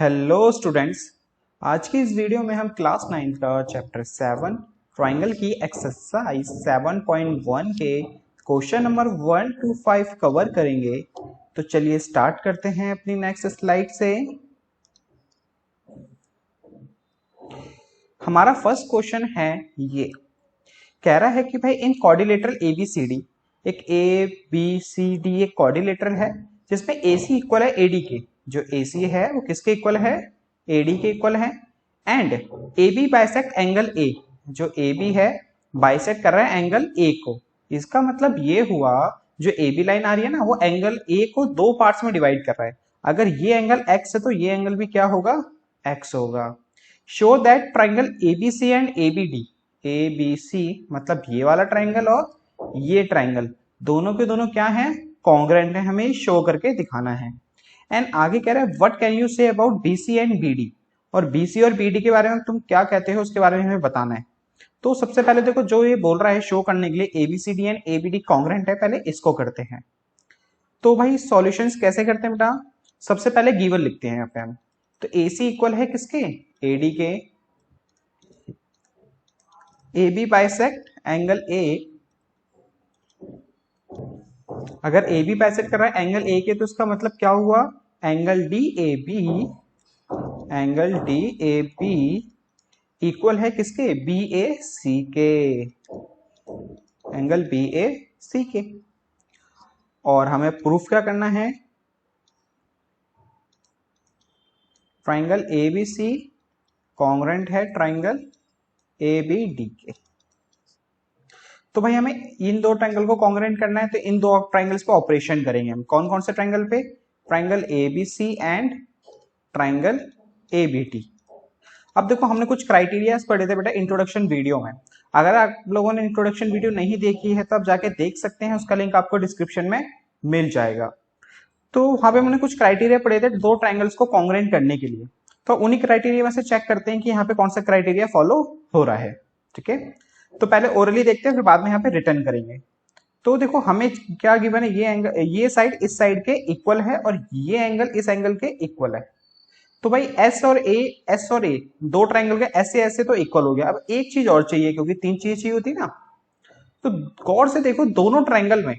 Hello students. आज की इस वीडियो में हम क्लास 9 का चैप्टर 7 ट्राइंगल की एक्सरसाइज 7.1 के क्वेश्चन नंबर 1 to 5 कवर करेंगे। तो चलिए स्टार्ट करते हैं अपनी नेक्स्ट स्लाइड से। हमारा फर्स्ट क्वेश्चन है, ये कह रहा है कि भाई इन क्वाड्रिलेटरल ABCD, एक ABCD एक क्वाड्रिलेटरल है जिसमें AC इक्वल है AD के। जो AC है वो किसके इक्वल है? AD के इक्वल है। And AB bisect angle A, जो AB है बाइसेक्ट कर रहा है एंगल A को। इसका मतलब ये हुआ जो AB लाइन आ रही है ना, वो एंगल A को दो पार्ट्स में डिवाइड कर रहा है। अगर ये एंगल X है तो ये एंगल भी क्या होगा? X होगा। Show that triangle ABC and ABD, ABC मतलब ये वाला ट्राइंगल और ये ट्राइंगल दोनों के दोनों क्या है? कॉन्ग्रेंट है। हमें शो करके दिखाना है। एंड आगे कह रहा है what can you say about BC and BD, और BC और BD के बारे में तुम क्या कहते हो उसके बारे में हमें बताना है। तो सबसे पहले देखो, जो ये बोल रहा है शो करने के लिए ABCD एंड ABD कॉन्ग्रेंट है, पहले इसको करते हैं। तो भाई सॉल्यूशंस कैसे करते हैं बेटा? सबसे पहले गिवन लिखते हैं यहाँ पे हम। तो AC इक्वल है किसके? AD के। AB बाइसेक्ट एंगल A, अगर AB बाइसेक्ट कर रहा है एंगल A के तो इसका मतलब क्या हुआ? Angle DAB, angle DAB equal है किसके? BAC के, एंगल BAC के। और हमें प्रूफ क्या करना है? ट्राइंगल ABC कॉन्ग्रेंट है ट्राइंगल ABD के। तो भाई हमें इन दो ट्राइंगल को कॉन्ग्रेंट करना है, तो इन दो ट्राइंगल्स पे ऑपरेशन करेंगे हम। कौन कौन से ट्राइंगल पे? Triangle ABC and triangle ABD। अब देखो, हमने कुछ क्राइटेरिया पढ़े थे बेटा इंट्रोडक्शन वीडियो में। अगर आप लोगों ने इंट्रोडक्शन वीडियो नहीं देखी है तो आप जाके देख सकते हैं, उसका लिंक आपको डिस्क्रिप्शन में मिल जाएगा। तो वहां पे हमने कुछ क्राइटेरिया पढ़े थे दो ट्राइंगल्स को कॉन्ग्रेंट करने के लिए। तो उन्हीं क्राइटेरिया में से चेक करते हैं कि यहाँ पे कौन सा क्राइटेरिया फॉलो हो रहा है। ठीक है, तो पहले ओरली देखते हैं, फिर बाद में यहाँ पे रिटर्न करेंगे। तो देखो हमें क्या गिवन है, ये एंगल, ये साइड इस साइड के इक्वल है और ये एंगल इस एंगल के इक्वल है। तो भाई एस और ए दो ट्राइंगल के ऐसे ऐसे तो इक्वल हो गया। अब एक चीज और चाहिए, क्योंकि तीन चीज चाहिए होती ना। तो गौर से देखो, दोनों ट्राइंगल में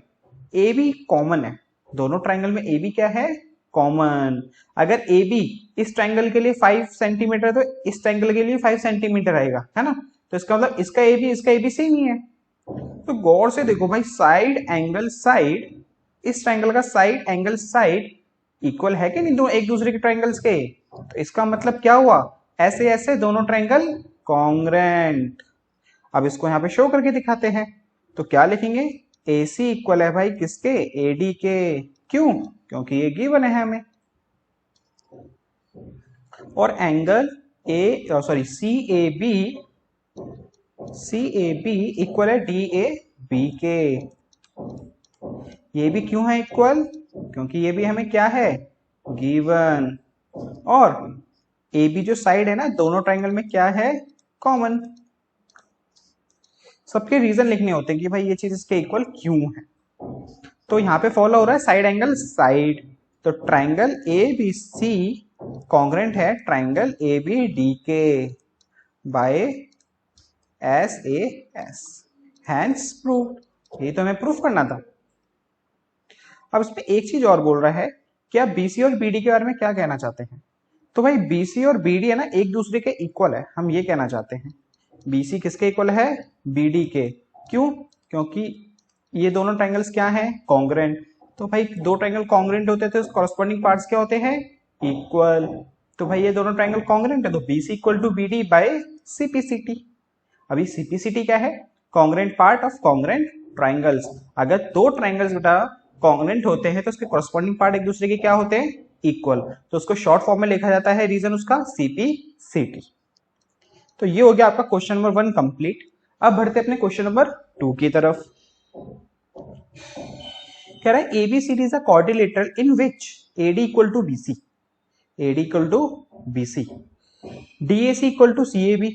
ए बी कॉमन है। दोनों ट्राइंगल में ए बी क्या है? कॉमन। अगर ए बी इस ट्राइंगल के लिए 5 सेंटीमीटर तो इस ट्राइंगल के लिए 5 सेंटीमीटर आएगा, है ना। तो इसका मतलब इसका ए बी सेम ही है। तो गौर से देखो भाई, साइड एंगल साइड, इस ट्राइंगल का साइड एंगल साइड इक्वल है कि नहीं दो एक दूसरे के ट्राइंगल्स के? तो इसका मतलब क्या हुआ? ऐसे ऐसे दोनों ट्राइंगल कॉन्ग्रेंट। अब इसको यहां पे शो करके दिखाते हैं। तो क्या लिखेंगे? AC इक्वल है भाई किसके? AD के। क्यों? क्योंकि ये गिवन है हमें। और एंगल CAB इक्वल है DAB के। ये भी क्यों है इक्वल? क्योंकि ये भी हमें क्या है? गिवन। और AB जो साइड है ना दोनों ट्राइंगल में क्या है? कॉमन। सबके रीजन लिखने होते हैं कि भाई ये चीज इसके इक्वल क्यों है। तो यहाँ पे फॉलो हो रहा है साइड एंगल साइड। तो ट्राइंगल ABC कॉन्ग्रेंट है ट्राइंगल ABD के बाय SAS। Hence proved. ये तो हमें प्रूफ करना था। अब इसमें एक चीज और बोल रहा है कि आप BC और BD के बारे में क्या कहना चाहते हैं। तो भाई BC और BD है ना एक दूसरे के इक्वल है, हम ये कहना चाहते हैं। BC किसके इक्वल है? BD के। क्यों? क्योंकि ये दोनों ट्राइंगल्स क्या हैं? कॉन्ग्रेंट। तो भाई दो ट्राइंगल कॉन्ग्रेंट होते थे, कॉरस्पॉन्डिंग पार्ट्स क्या होते हैं? इक्वल। तो भाई ये दोनों ट्राइंगल कॉन्ग्रेंट है, तो BC equal to BD by CPCT। अभी CPCT क्या है? Congruent part of congruent triangles. अगर दो ट्राइंगल्स बेटा कॉन्ग्रेंट होते हैं तो उसके कॉरस्पॉन्डिंग पार्ट एक दूसरे के क्या होते हैं? इक्वल। तो उसको शॉर्ट फॉर्म में लिखा जाता है, रीजन उसका CPCT। तो ये हो गया आपका क्वेश्चन नंबर 1 कंप्लीट। अब बढ़ते अपने क्वेश्चन नंबर 2 की तरफ। कह रहा है ABCD is a quadrilateral in which AD equal to BC, AD equal to BC, DAC equal to CAB,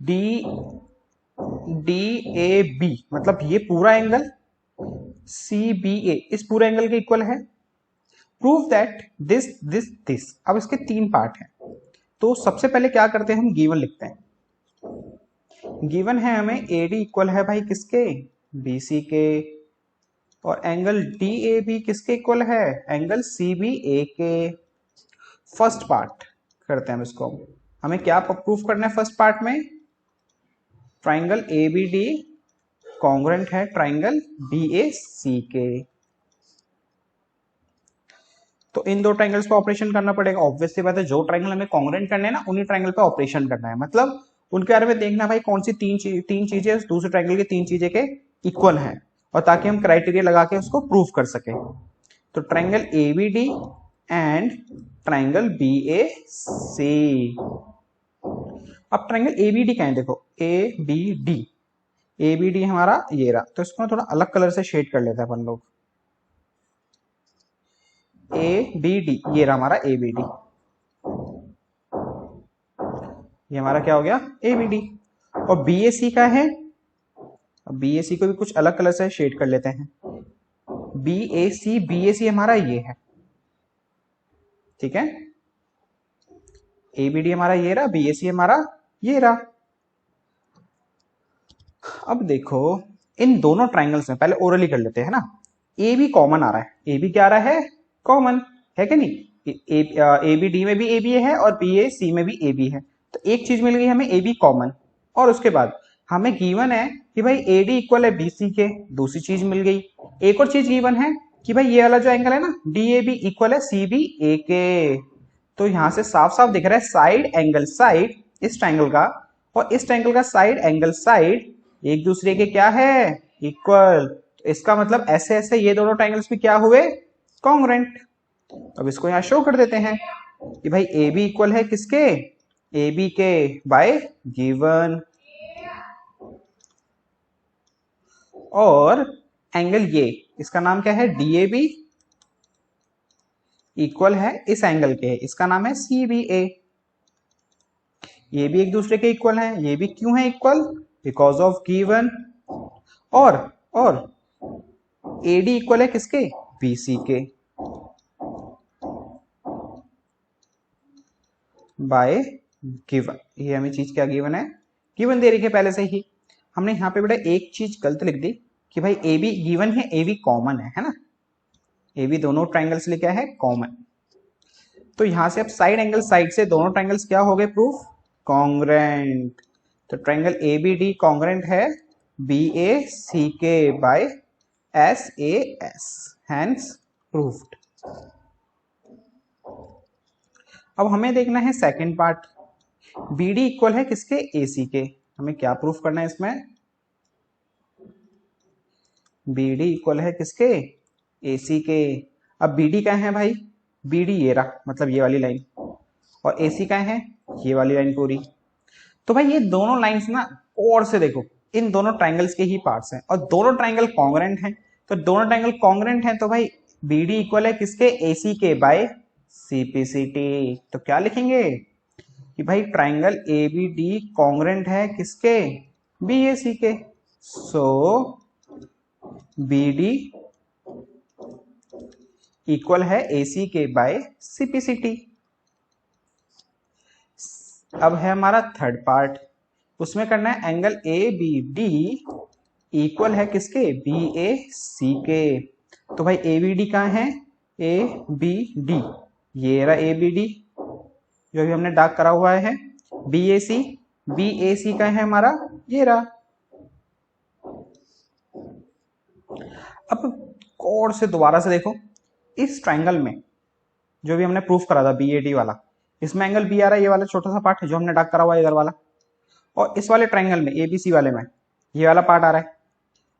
DAB मतलब ये पूरा एंगल CBA इस पूरे एंगल के इक्वल है। Prove that this this this. अब इसके तीन पार्ट हैं, तो सबसे पहले क्या करते हैं, हम गिवन लिखते हैं। गिवन है हमें AD इक्वल है भाई किसके, BC के, और एंगल DAB किसके इक्वल है, एंगल CBA के। फर्स्ट पार्ट करते हैं हम इसको। हमें क्या प्रूफ करना है फर्स्ट पार्ट में, ट्राइंगल ABD कॉन्ग्रेंट है ट्राइंगल BAC के। तो इन दो ट्राइंगल्स पे ऑपरेशन करना पड़ेगा। ऑब्वियसली बात है, जो ट्राइंगल हमें कॉन्ग्रेंट करने हैं ना, उन्हीं ट्राइंगल पे ऑपरेशन करना है। मतलब उनके बारे में देखना भाई कौन सी तीन चीजें दूसरे ट्राइंगल की तीन चीजें के इक्वल हैं, और ताकि हम क्राइटेरिया लगा के उसको प्रूफ कर सके। तो triangle ABD and triangle BAC। अब ट्राइंगल ABD क्या है, देखो ABD हमारा ये रहा, तो इसको थोड़ा अलग कलर से शेड कर लेते हैं अपन लोग। ABD ये रहा हमारा ABD, ये हमारा क्या हो गया ABD। और BAC का है, BAC को भी कुछ अलग कलर से शेड कर लेते हैं। BAC हमारा ये है, ठीक है। ABD हमारा ये रहा, BAC हमारा ये रहा। अब देखो इन दोनों ट्राइंगल्स में पहले ओरली कर लेते हैं ना। AB कॉमन आ रहा है, AB क्या आ रहा है, कॉमन है कि नहीं। ABD में भी AB है और BAC में भी AB है, तो एक चीज मिल गई हमें AB कॉमन। और उसके बाद हमें गिवन है कि भाई AD इक्वल है BC के, दूसरी चीज मिल गई। एक और चीज गिवन है कि भाई ये वाला जो एंगल है ना DAB इक्वल है CBA के। तो यहां से साफ साफ दिख रहा है साइड एंगल साइड इस ट्राइंगल का और इस ट्राइंगल का साइड एंगल साइड एक दूसरे के क्या है, इक्वल। इसका मतलब ऐसे ऐसे ये दोनों ट्राइंगल्स भी क्या हुए, कॉन्ग्रेंट। अब इसको यहां शो कर देते हैं कि भाई AB इक्वल है किसके, AB के बाय गिवन। और एंगल ये इसका नाम क्या है DAB इक्वल है इस एंगल के, इसका नाम है CBA। ये भी एक दूसरे के इक्वल हैं, ये भी क्यों है इक्वल, बिकॉज ऑफ गिवन। और AD इक्वल है किसके, BC के बाय गिवन। ये हमें चीज क्या गिवन है, गिवन दे रही है पहले से ही। हमने यहाँ पे बेटा एक चीज गलत लिख दी कि भाई AB गिवन है, AB कॉमन है ना। AB दोनों ट्राइंगल्स लिए क्या है, कॉमन। तो यहां से अब साइड एंगल साइड से दोनों ट्राइंगल्स क्या हो गए, प्रूफ कॉन्ग्रेंट। तो ट्राइंगल ABD कॉन्ग्रेंट है BAC by SAS, hence proofed. अब हमें देखना है सेकंड पार्ट, BD इक्वल है किसके, AC के। हमें क्या प्रूफ करना है इसमें, BD इक्वल है किसके, AC के। अब BD क्या है भाई, BD ये रहा, मतलब ये वाली लाइन, और AC क्या है, ये वाली लाइन पूरी। तो भाई ये दोनों लाइंस ना और से देखो इन दोनों ट्राइंगल्स के ही पार्ट्स हैं और दोनों ट्राइंगल कॉन्ग्रेंट हैं। तो दोनों ट्राइंगल कॉन्ग्रेंट हैं तो भाई BD इक्वल है किसके, AC के बाय CPCT। तो क्या लिखेंगे कि भाई ट्राइंगल ABD कॉन्ग्रेंट है किसके, BAC के। सो BD इक्वल है AC के बाय CPCT। अब है हमारा थर्ड पार्ट, उसमें करना है एंगल ABD इक्वल है किसके, BAC के। तो भाई ABD कहाँ है, ABD ये रहा ABD जो भी हमने डार्क करा हुआ है। BAC का है हमारा ये रहा। अब और से दोबारा से देखो इस ट्राइंगल में जो भी हमने प्रूफ करा था BAD वाला, इसमें एंगल B आ रहा है, ये वाला छोटा सा पार्ट जो हमने डार्क करा हुआ है इधर वाला। और इस वाले ट्राइंगल में ABC वाले में ये वाला पार्ट आ रहा है।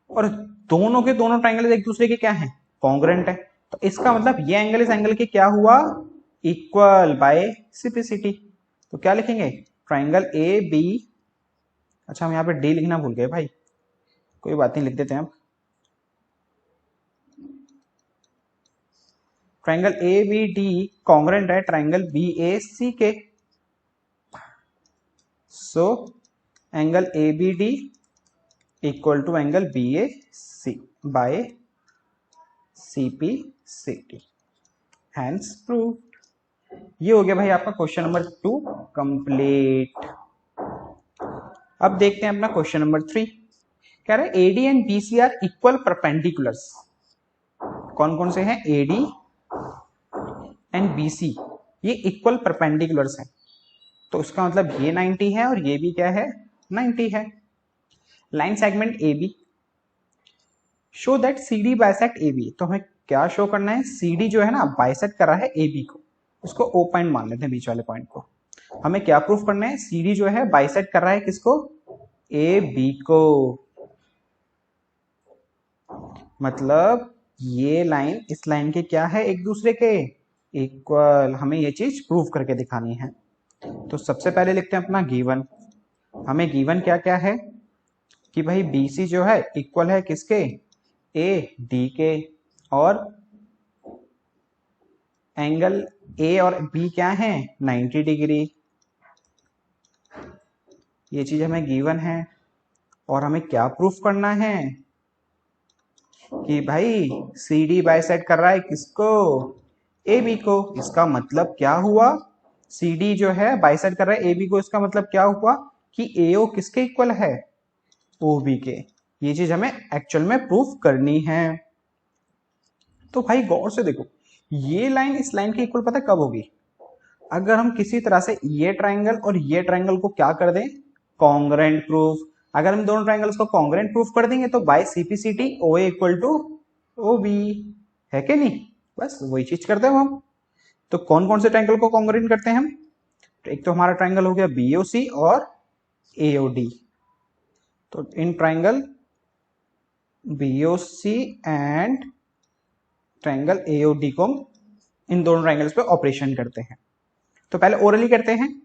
और दोनों के दोनों ट्राइंगल एक दूसरे के क्या है, कॉन्ग्रेंट है। तो इसका मतलब ये एंगल इस एंगल के क्या हुआ, इक्वल बाय CPCT। तो क्या लिखेंगे, ट्राइंगल AB, अच्छा हम यहाँ पे D लिखना भूल गए भाई, कोई बात नहीं लिख देते हैं अब। ट्राइंगल ABD कॉन्ग्रेंट है ट्राइंगल BAC के। So angle ABD equal to angle BAC by CPCT। Hence proof. ये हो गया भाई आपका क्वेश्चन नंबर 2 कंप्लीट। अब देखते हैं अपना क्वेश्चन नंबर 3। कह रहा है AD and BC are equal perpendiculars. कौन कौन से हैं? एडी एंड बीसी ये इक्वल परपेंडिकुलर्स हैं, तो उसका मतलब ये 90 है और ये भी क्या है? 90 है। Line segment A B show that C D bisect A B. तो हमें क्या शो करना है? सी डी जो है ना बाइसेक्ट कर रहा है ए बी को, उसको ओ पॉइंट मान लेते हैं बीच वाले पॉइंट को। हमें क्या प्रूफ करना है? सी डी जो है बाइसेक्ट कर रहा है किसको? ए बी को। मतलब ये लाइन इस लाइन के क्या है? एक दूसरे के इक्वल। हमें ये चीज प्रूफ करके दिखानी है। तो सबसे पहले लिखते हैं अपना गिवन। हमें गिवन क्या क्या है कि भाई BC जो है इक्वल है किसके? AD के, और एंगल A और B क्या है? 90 डिग्री। ये चीज हमें गिवन है। और हमें क्या प्रूफ करना है कि भाई CD बाइसेक्ट कर रहा है किसको? AB को। इसका मतलब क्या हुआ? CD जो है बाइसेक्ट कर रहा है AB को, इसका मतलब क्या हुआ कि AO किसके इक्वल है? OB के। ये चीज हमें एक्चुअल में प्रूफ करनी है। तो भाई गौर से देखो, ये लाइन इस लाइन के इक्वल पता कब होगी? अगर हम किसी तरह से ये ट्राइंगल और ये ट्राइंगल को क्या कर दें? Congruent proof. अगर हम दोनों ट्राइंगल्स को कॉन्ग्रेंट प्रूफ कर देंगे तो by CPCT OA equal to OB है कि नहीं? बस वही चीज करते हैं हम। तो कौन कौन से ट्राइंगल को कॉन्ग्रेंट करते हैं हम? एक तो हमारा ट्राइंगल हो गया BOC और AOD। तो in triangle BOC and triangle AOD को इन दोनों ट्राइंगल्स पे ऑपरेशन करते हैं। तो पहले ओरली करते हैं।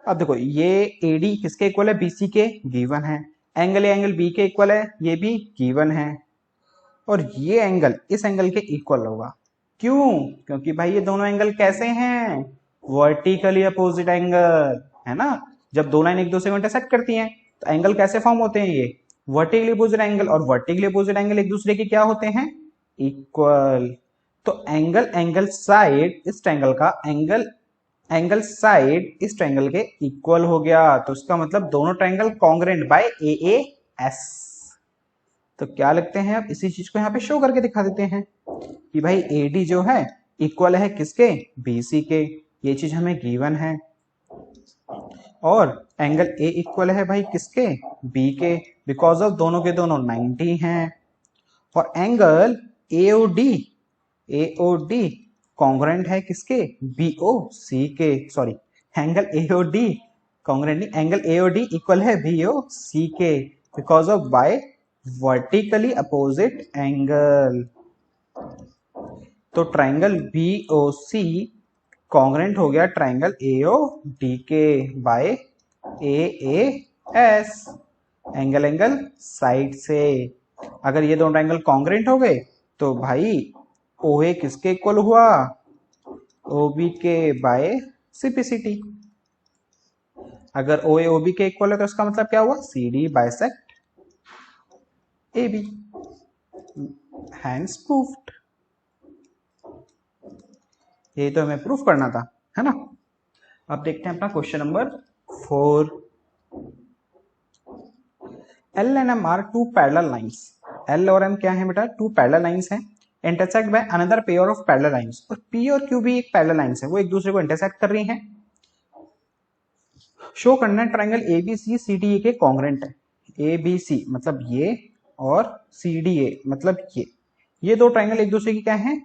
अब देखो ये AD किसके इक्वल है? BC के, गिवन है। एंगल A एंगल B के इक्वल है, ये भी गिवन है। और ये एंगल इस एंगल के इक्वल होगा। क्यों? क्योंकि भाई ये दोनों एंगल कैसे हैं? वर्टिकली अपोजिट एंगल है ना। जब दो लाइन एक दूसरे को इंटरसेक्ट करती हैं तो एंगल कैसे फॉर्म होते हैं? ये वर्टिकली अपोजिट एंगल। और वर्टिकली अपोजिट एंगल एक दूसरे के क्या होते हैं? इक्वल। तो एंगल साइड इस ट्रायंगल का एंगल साइड इस ट्रायंगल के इक्वल हो गया। तो इसका मतलब दोनों ट्रायंगल कॉन्ग्रेंट बाय AAS। तो क्या लिखते हैं? अब इसी चीज को यहाँ पे शो करके दिखा देते हैं कि भाई AD जो है इक्वल है किसके? BC के। ये चीज हमें गिवन है। और एंगल A इक्वल है भाई किसके? B के, बिकॉज ऑफ दोनों के दोनों 90 हैं। और एंगल AOD कॉन्ग्रेंट है किसके? BOC के। सॉरी, एंगल AOD कॉन्ग्रेंट नहीं, एंगल AOD इक्वल है BOC के, because of by vertically opposite angle. तो ट्राइंगल BOC कॉन्ग्रेंट हो गया ट्राइंगल AOD के बाय AAS। एंगल साइड से। अगर ये दोनों ट्राइंगल कॉन्ग्रेंट हो गए तो भाई OA किसके इक्वल हुआ? OB के बाय CPCT। अगर OA OB के इक्वल है तो इसका मतलब क्या हुआ? CD bisect AB। Hence proofed. ये तो हमें प्रूफ करना था, है ना। अब देखते हैं अपना question number 4। L and M are two parallel lines। L और M क्या है बेटा? टू पैरेलल लाइंस हैं। Intersect by another pair of parallel lines. और P और Q भी एक पैरेलल लाइंस है, वो एक दूसरे को इंटरसेक्ट कर रही हैं। शो करना है ट्राइंगल ABC CDA के कॉन्ग्रेंट है। ABC मतलब ये और CDA मतलब ये दो ट्राइंगल एक दूसरे की क्या है?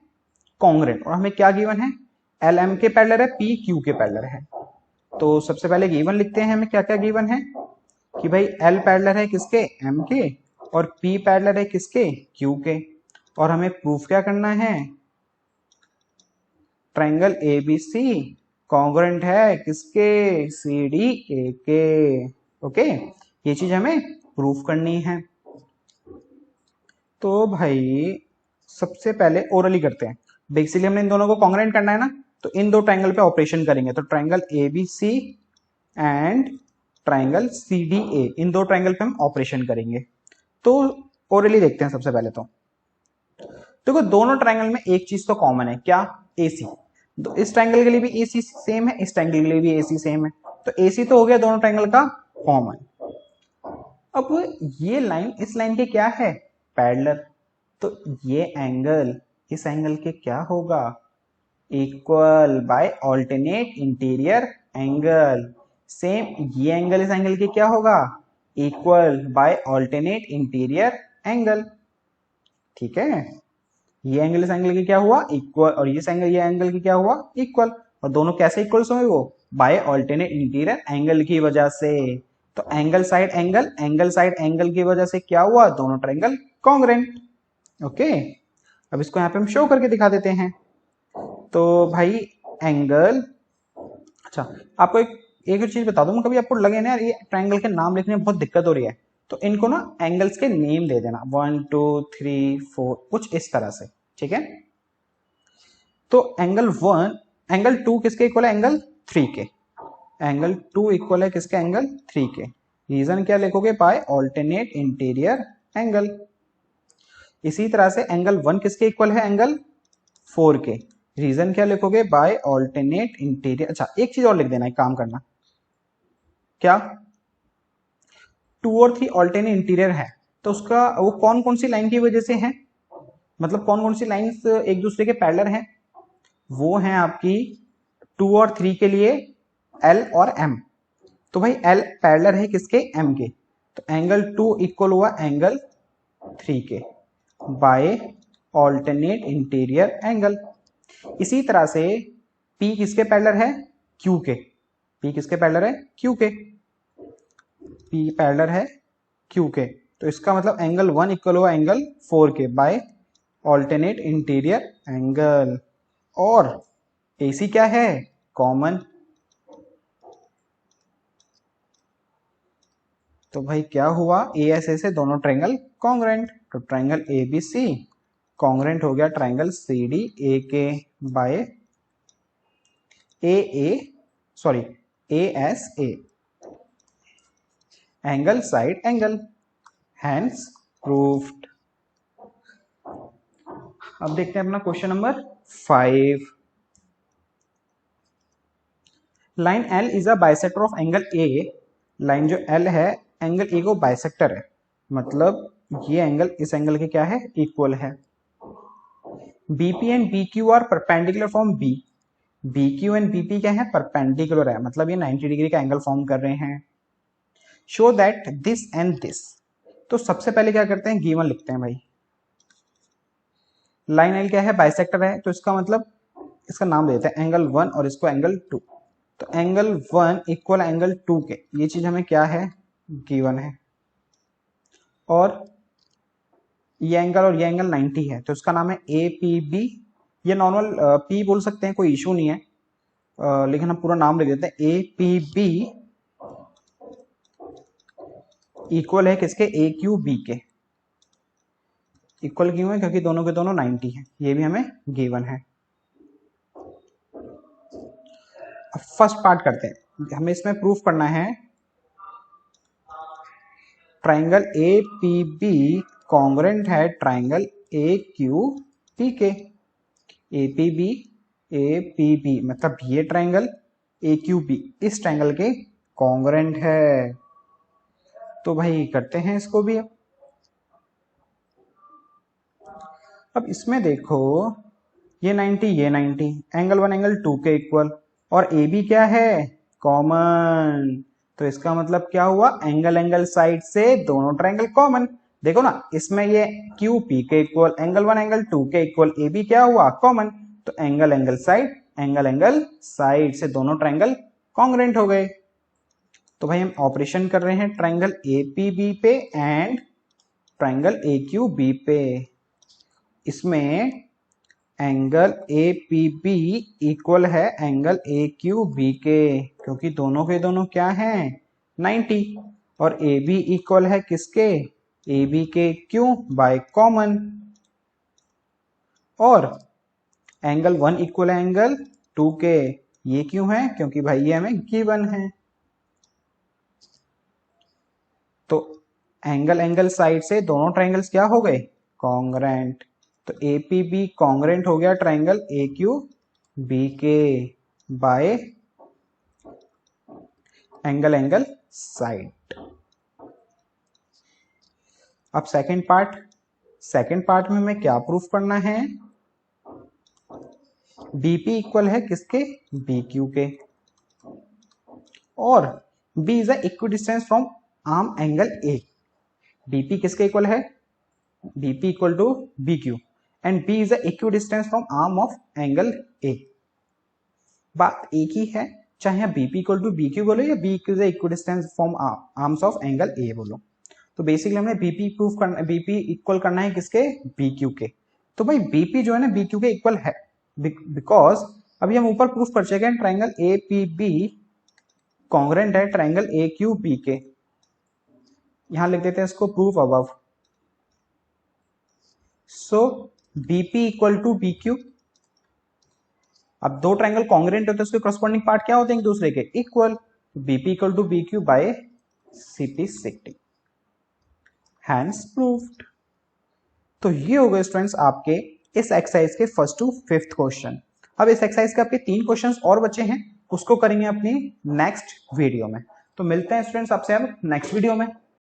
कॉन्ग्रेंट। और हमें क्या गिवन है? L M के पैरेलल है, P Q के पैरेलल है। तो सबसे पहले गिवन लिखते हैं। हमें क्या क्या गिवन है कि भाई L पैरेलल है किसके? M के, और P पैरेलल है किसके? Q के। और हमें प्रूफ क्या करना है? ट्राइंगल ABC कॉन्ग्रेंट है किसके? CDA के। ओके, ये चीज हमें प्रूफ करनी है। तो भाई सबसे पहले ओरली करते हैं। बेसिकली हमने इन दोनों को कॉन्ग्रेंट करना है ना, तो इन दो ट्राइंगल पे ऑपरेशन करेंगे। तो triangle ABC and triangle CDA, इन दो ट्राइंगल पे हम ऑपरेशन करेंगे। तो ओरली देखते हैं सबसे पहले। तो देखो दोनों ट्राइंगल में एक चीज तो कॉमन है, क्या? AC। तो इस ट्रायंगल के लिए भी AC सेम है, इस ट्रायंगल के लिए भी AC सेम है, तो AC तो हो गया दोनों ट्रायंगल का कॉमन। अब ये लाइन इस लाइन के क्या है, पैरेलल, तो ये एंगल इस एंगल के क्या होगा, equal bye alternate interior angle. Same ये एंगल इस एंगल के क्या होगा, equal bye alternate interior angle. ठीक है, ये एंगल इस एंगल के क्या हुआ, इक्वल, और ये एंगल के क्या हुआ, इक्वल। और दोनों कैसे इक्वल्स होंगे, वो बाय ऑल्टरनेट इंटीरियर एंगल की वजह से। तो angle side angle, angle side angle की वजह से क्या हुआ, दोनों ट्रायंगल कॉन्ग्रुएंट। ओके, अब इसको यहाँ पे हम शो करके दिखा देते हैं। तो भाई एंगल, अच्छा आपको एक चीज बता दूं, कभी आपको लगे ना यार ये ट्रायंगल के नाम लिखने में बहुत दिक्कत हो रही है, तो इनको ना एंगल्स के नेम दे देना, 1 2 3 4 कुछ इस तरह से। ठीक है, तो एंगल 1, एंगल 2 किसके इक्वल है, एंगल 3 के। एंगल 2 इक्वल है किसके, एंगल 3 के। रीजन क्या लिखोगे, बाय ऑल्टरनेट इंटीरियर एंगल। इसी तरह से एंगल 1 किसके इक्वल है, एंगल 4 के। रीजन क्या लिखोगे, बाय ऑल्टरनेट इंटीरियर। अच्छा एक चीज और लिख देना, एक काम करना, क्या 2 और 3 ऑल्टरनेट इंटीरियर है, तो उसका वो कौन कौन सी लाइन की वजह से है, मतलब कौन कौन सी लाइंस एक दूसरे के पैरेलल हैं, वो हैं आपकी 2 और 3 के लिए L और M। तो भाई L पैरेलल है किसके, M के, तो एंगल 2 इक्वल हुआ एंगल 3 के बाय ऑल्टरनेट इंटीरियर एंगल। इसी तरह से P किसके पैरेलल है, Q के। P किसके पैरेलल है, Q के। P पैरेलल है Q के, तो इसका मतलब एंगल 1 इक्वल हुआ एंगल 4 के बाय ऑल्टरनेट इंटीरियर एंगल। और AC क्या है, कॉमन। तो भाई क्या हुआ, ASA से दोनों ट्रायंगल कॉन्ग्रुएंट, तो ट्रायंगल ABC कॉन्ग्रुएंट हो गया triangle CDAK by ASA, angle side angle, hence proved. अब देखते हैं अपना question number 5। Line L is a bisector of angle A। Line जो L है एंगल A को बाइसेक्टर है, मतलब ये एंगल इस एंगल के क्या है, इक्वल है। BP and BQ are perpendicular from B। BQ and BP क्या है, परपेंडिकुलर है, मतलब ये 90 डिग्री का एंगल फॉर्म कर रहे हैं। Show that this and this, तो सबसे पहले क्या करते हैं, गिवन लिखते हैं भाई। लाइन L क्या है, बाइसेक्टर है, तो इसका मतलब इसका नाम देते हैं एंगल 1 और इसको एंगल 2। तो एंगल 1 इक्वल एंगल 2 के, ये चीज हमें क्या है, गिवन है। और ये एंगल 90 है, तो इसका नाम है APB। ये नॉर्मल P बोल सकते हैं, कोई इशू नहीं है, लेकिन हम पूरा नाम लिख देते हैं। APB इक्वल है किसके, AQB के। इक्वल क्यों है, क्योंकि दोनों के दोनों 90 है, ये भी हमें गिवन है। फर्स्ट पार्ट करते हैं, हमें इसमें प्रूफ करना है ट्राइंगल APB कॉन्ग्रुएंट है ट्राइंगल AQP के। APB मतलब ये ट्राइंगल AQB इस ट्राइंगल के कॉन्ग्रुएंट है। तो भाई करते हैं इसको भी। अब इसमें देखो ये 90 ये 90, एंगल 1 एंगल 2 के इक्वल, और AB क्या है, कॉमन। तो इसका मतलब क्या हुआ, एंगल साइड से दोनों ट्रायंगल कॉमन। देखो ना इसमें ये QP के इक्वल, एंगल 1 एंगल 2 के इक्वल, AB क्या हुआ, कॉमन। तो एंगल साइड से दोनों ट्रायंगल कॉन्ग्रुएंट हो गए। तो भाई हम ऑपरेशन कर रहे हैं ट्रायंगल APB पे एंड ट्रायंगल AQB पे। इसमें एंगल APB इक्वल है एंगल AQB के, क्योंकि दोनों के दोनों क्या हैं, 90। और AB इक्वल है किसके, AB के, क्यों, बाय कॉमन। और एंगल 1 इक्वल है एंगल 2 के, ये क्यों है, क्योंकि भाई ये हमें गिवन है। तो एंगल साइड से दोनों ट्रायंगल्स क्या हो गए, कॉन्ग्रुएंट। तो APB कॉन्ग्रुएंट हो गया ट्रायंगल AQB बी के बाय एंगल साइड। अब सेकंड पार्ट में हमें क्या प्रूफ करना है, बीपी इक्वल है किसके, बी क्यू के, और B is a equidistance from arm angle A. BP किसके इक्वल है, BP equal to B Q, and B is a equidistance from arm of angle A. बात एक ही है, चाहे आप BP equal to B Q बोलो या B is a equidistance from arms of angle A बोलो। तो बेसिकली हमने बीपी प्रूफ करना, बीपी इक्वल करना है किसके, बी क्यू के। तो भाई बीपी जो है ना बी क्यू के इक्वल है, बिकॉज अभी हम ऊपर प्रूफ कर चुके हैं triangle A P B congruent है ट्राइंगल ए क्यू बी के। यहां लिख देते हैं इसको proof above. So BP equal to B Q. अब दो ट्राइंगल कॉन्ग्रेंट होते हैं, उसके करस्पॉन्डिंग पार्ट क्या होते हैं एक दूसरे के, equal. BP equal to B Q by CP CT, hence proved. तो ये हो गए स्टूडेंट्स आपके इस एक्सरसाइज के फर्स्ट टू फिफ्थ क्वेश्चन। अब इस एक्सरसाइज के आपके 3 क्वेश्चंस और बचे हैं, उसको करेंगे अपनी नेक्स्ट वीडियो में। तो मिलते हैं स्टूडेंट्स आपसे अब नेक्स्ट वीडियो में।